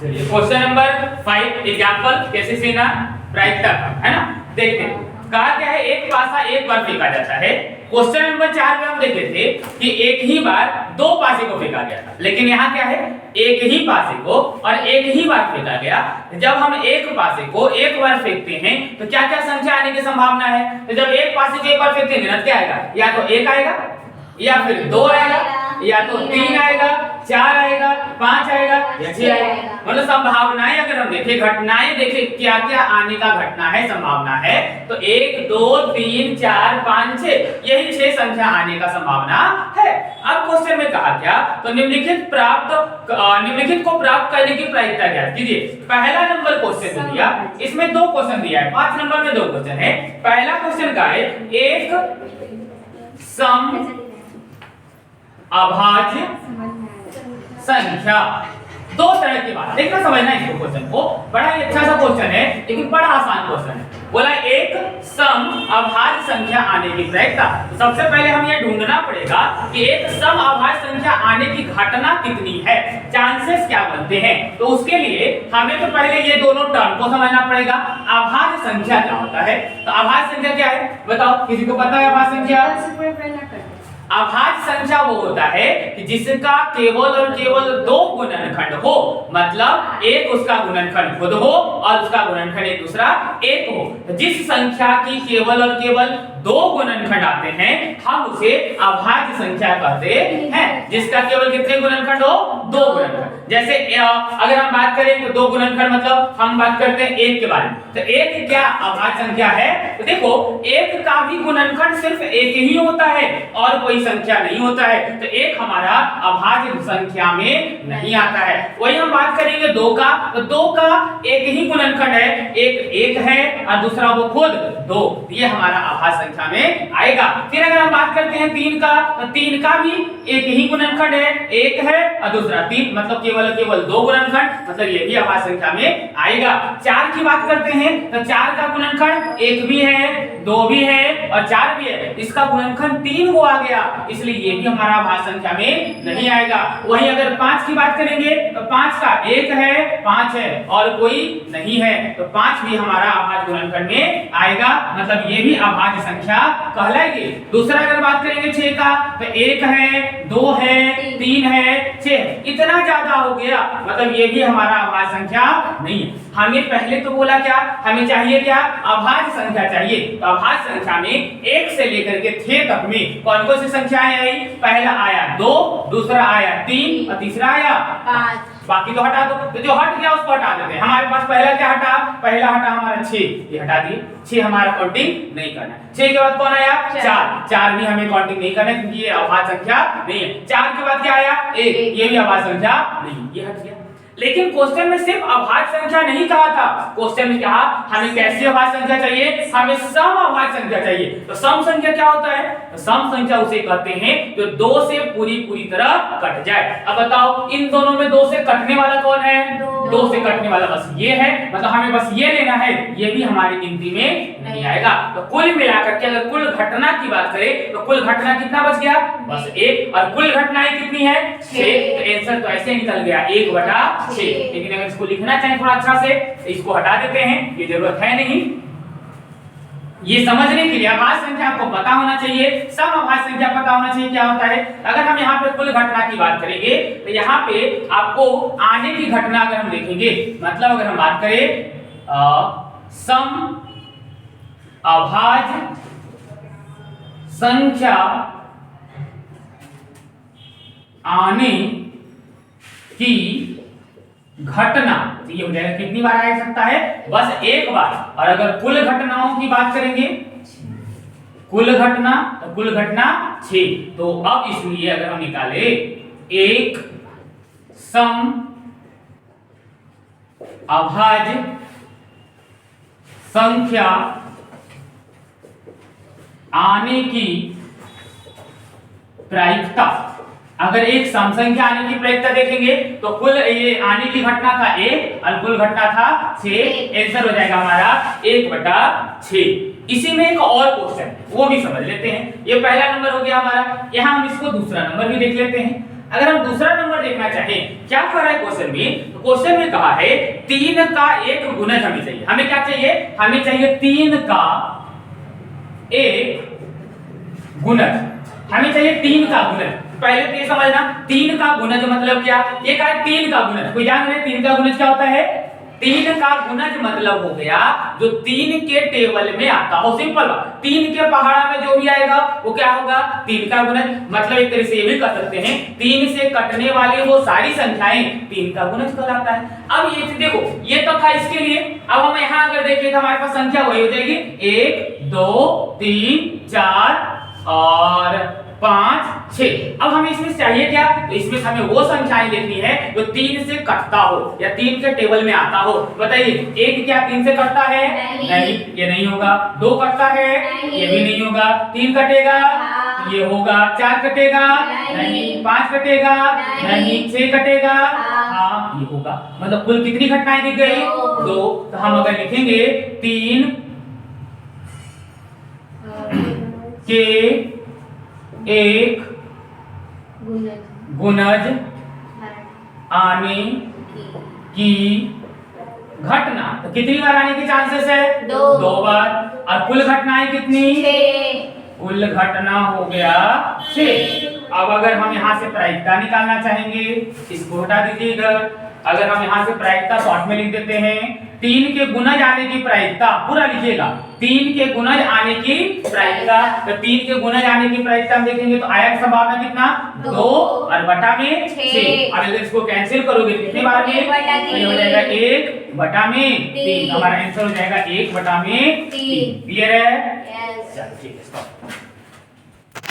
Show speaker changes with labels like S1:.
S1: चलिए question number 5 example कैसे सीना प्रायिकता का, है ना। देखते हैं कहा क्या है, एक पासा एक बार फेंका जाता है। क्वेश्चन नंबर 4 में हम देखे थे कि एक ही बार दो पासे को फेंका गया था, लेकिन यहाँ क्या है, एक ही पासे को और एक ही बार फेंका गया। जब हम एक पासे को एक बार फेंकते हैं तो क्या क्या संख्या आने की संभावना है। तो जब एक पासे को एक बार फेंकते हैं ना, क्या आएगा, या तो 1 आएगा, या फिर 2 आएगा, या तो 3 आएगा, 4 आएगा, 5 आएगा या 6 आएगा। मतलब संभावनाएं अगर हम देखें, घटनाएं देखें, क्या क्या आने का घटना है, संभावना है, तो 1 2 3 4 5 6, यही 6 संख्या आने का संभावना है। अब क्वेश्चन में कहा क्या, तो निम्नलिखित को प्राप्त करने की प्रायिकता ज्ञात कीजिए। पहला नंबर क्वेश्चन दिया, इसमें 2 क्वेश्चन दिया है, 5 नंबर में 2 क्वेश्चन है। पहला क्वेश्चन का है एक सम अभाज्य संख्या। 2 तरह की बात देखना, समझना है इस क्वेश्चन को, बड़ा ही अच्छा सा क्वेश्चन है लेकिन बड़ा आसान क्वेश्चन है। बोला एक सम अभाज्य संख्या आने की प्रायिकता। तो सबसे पहले हम ये ढूंढना पड़ेगा कि एक सम अभाज्य संख्या आने की घटना कितनी है, चांसेस क्या बनते हैं। तो उसके लिए हमें तो पहले ये दोनों टर्म को समझना पड़ेगा। अभाज्य संख्या क्या होता है, तो अभाज्य संख्या क्या है बताओ, किसी को पता है अभाज्य संख्या? अभाज्य संख्या वो होता है कि जिसका केवल और केवल 2 गुणनखंड हो, मतलब एक उसका गुणनखंड खुद हो और उसका गुणनखंड एक दूसरा 1 हो। तो जिस संख्या की केवल और केवल 2 गुणनखंड आते हैं हम उसे अभाज्य संख्या कहते हैं। जिसका केवल कितने गुणनखंड हो, 2 गुणनखंड। जैसे अगर हम बात करें तो 2 गुणनखंड मतलब हम बात करते हैं 1 के बारे में, तो 1 क्या अभाज्य संख्या है। तो देखो 1 का भी गुणनखंड सिर्फ 1 ही होता है और कोई संख्या नहीं होता है, तो 1 हमारा अभाज्य संख्या में नहीं आता है। वही हम बात करेंगे 2 का, तो 2 का एक ही गुणनखंड है, एक 1 है और दूसरा वो खुद 2, ये हमारा अभाज्य संख्या में आएगा। फिर अगर हम बात करते हैं 3 का, तो 3 का भी एक ही गुणनखंड है, 1 है और दूसरा 3, मतलब केवल 2 गुणनखंड, मतलब ये भी अभाज्य संख्या में आएगा। 4 की बात करते हैं तो 4 का गुणनखंड 1 भी है, 2 भी है और 4 भी है, इसका गुणनखंड 3 हो आ गया, इसलिए ये भी हमारा अभाज्य संख्या में नहीं आएगा। वही अगर 5 की बात करेंगे तो 5 का 1 है, 5 है और कोई नहीं है, तो 5 भी हमारा अभाज्य गुणनखंड में आएगा, मतलब ये भी अभाज्य संख्या कहलाएगी। दूसरा अगर बात करेंगे 6 का, तो 1 है, 2 है, 3 है, 6, इतना ज्यादा हो गया, मतलब ये भी हमारा अभाज्य संख्या नहीं है। हमें पहले तो बोला क्या, हमें चाहिए क्या, अभाज्य संख्या चाहिए। तो अभाज्य संख्या में 1 से लेकर के 6 तक में कौन कौन सी संख्याएं आई, पहला आया 2, दूसरा आया 3 और तीसरा आया 5। बाकी तो हटा दो, तो जो हट गया उसको हटा देते हैं। हमारे पास पहला क्या हटा, पहला हटा हमारा 6, ये हटा दिए, 6 हमारा काउंटिंग नहीं करना। 6 के बाद कौन आया 4, 4 भी हमें काउंटिंग नहीं करना क्योंकि ये अभाज्य संख्या नहीं है। 4 के बाद क्या आया 1, ये भी अभाज्य संख्या नहीं, ये हट गया। लेकिन क्वेश्चन में सिर्फ अभाज्य संख्या नहीं कहा था, क्वेश्चन में कहा हमें कैसी अभाज्य संख्या चाहिए, हमें सम अभाज्य संख्या चाहिए। तो सम संख्या क्या होता है, तो सम संख्या उसे कहते हैं जो 2 से पूरी तरह कट जाए। अब बताओ इन दोनों में 2 से कटने वाला कौन है, 2 से कटने वाला बस ये है, मतलब हमें बस ये लेना है, ये भी हमारी गिनती में नहीं आएगा। तो कुल मिलाकर के अगर कुल घटना की बात करें तो कुल घटना कितना बच गया, बस 1, और कुल घटनाएं कितनी है 6। तो आंसर तो ऐसे निकल गया 1/6। लेकिन अगर इसको लिखना चाहें थोड़ा अच्छा से, इसको हटा देते हैं, ये जरूरत है नहीं। ये समझने के लिए अभाज्य संख्या आपको पता होना चाहिए, सम अभाज्य संख्या पता होना चाहिए क्या होता है। अगर हम यहाँ पे कुल घटना की बात करेंगे तो यहाँ पे आपको आने की घटना अगर हम देखेंगे, मतलब अगर हम बात करें सम अभाज्य संख्या आने की घटना, तो ये हो जाएगा कितनी बार आ सकता है, बस 1 बार। और अगर कुल घटनाओं की बात करेंगे, कुल घटना, तो कुल घटना 6। तो अब इसलिए अगर हम निकाले एक सम अभाज्य संख्या आने की प्रायिकता, अगर एक सम संख्या आने की प्रायिकता देखेंगे तो कुल ये आने की घटना था 1 और कुल घटना था 6, आंसर हो जाएगा हमारा 1/6। इसी में एक और क्वेश्चन वो भी समझ लेते हैं। ये पहला नंबर हो गया हमारा, यहाँ हम इसको दूसरा नंबर भी देख लेते हैं। अगर हम दूसरा नंबर देखना चाहें, क्या कर रहा है क्वेश्चन क्वेश्चन में, तो क्वेश्चन में कहा है 3 का एक गुणज हमें चाहिए। हमें क्या चाहिए? हमें चाहिए 3 का एक गुणज। हमें चाहिए 3 का गुणज। पहले तो ये समझना 3 का गुणज मतलब क्या? ये कहा 3 का गुणज, कोई जान रहे 3 का गुणज क्या होता है? 3 का गुणज मतलब हो गया जो 3 के टेबल में आता हो। सिंपल बात, 3 के पहाड़ा में जो भी आएगा वो क्या होगा? 3 का गुणज। मतलब एक तरह से ये भी कर सकते हैं 3 से कटने वाली वो सारी संख्याएं 3 का गुणज कहलाता है। अब ये देखो, ये तो था इसके लिए। अब हम यहाँ अगर देखें तो हमारे पास संख्या वही हो जाएगी 1 2 3 4 और 5 6। अब हमें इसमें चाहिए क्या? तो इसमें हमें वो संख्याएं लिखनी है जो 3 से कटता हो या 3 के टेबल में आता हो। बताइए, 1 क्या 3 से कटता है? नहीं, ये नहीं होगा। 2 कटता है? ये भी नहीं होगा। 3 कटेगा? ये होगा। 4 कटेगा? नहीं। 5 कटेगा? नहीं। 6 कटेगा? हाँ, ये होगा। मतलब कुल कितनी घटनाएं दिख गई? 2। तो हम अगर लिखेंगे 3 के एक गुणज आने की घटना, तो कितनी बार आने के चांसेस है? 2 बार। और कुल घटनाएं कितनी? 6। कुल घटना हो गया 6। अब अगर हम यहाँ से प्रायिकता निकालना चाहेंगे, इसको हटा दीजिए इधर। अगर हम यहाँ से प्रायिकता शॉर्ट में लिख देते हैं, 3 के गुणज आने की प्रायिकता, पूरा लिखिएगा 3 के गुणज आने की प्रायिकता। तो 3 के गुणज आने की प्रायिकता हम देखेंगे तो आया की संभावना कितना? 2 और बटा में 6। अब अगर इसको कैंसिल करोगे कितने बार में? तो ये हो जाएगा 1 बटा में 3। हमारा आंसर हो जाएगा 1 बटा में 3। क्लियर है? चलिए ठीक है।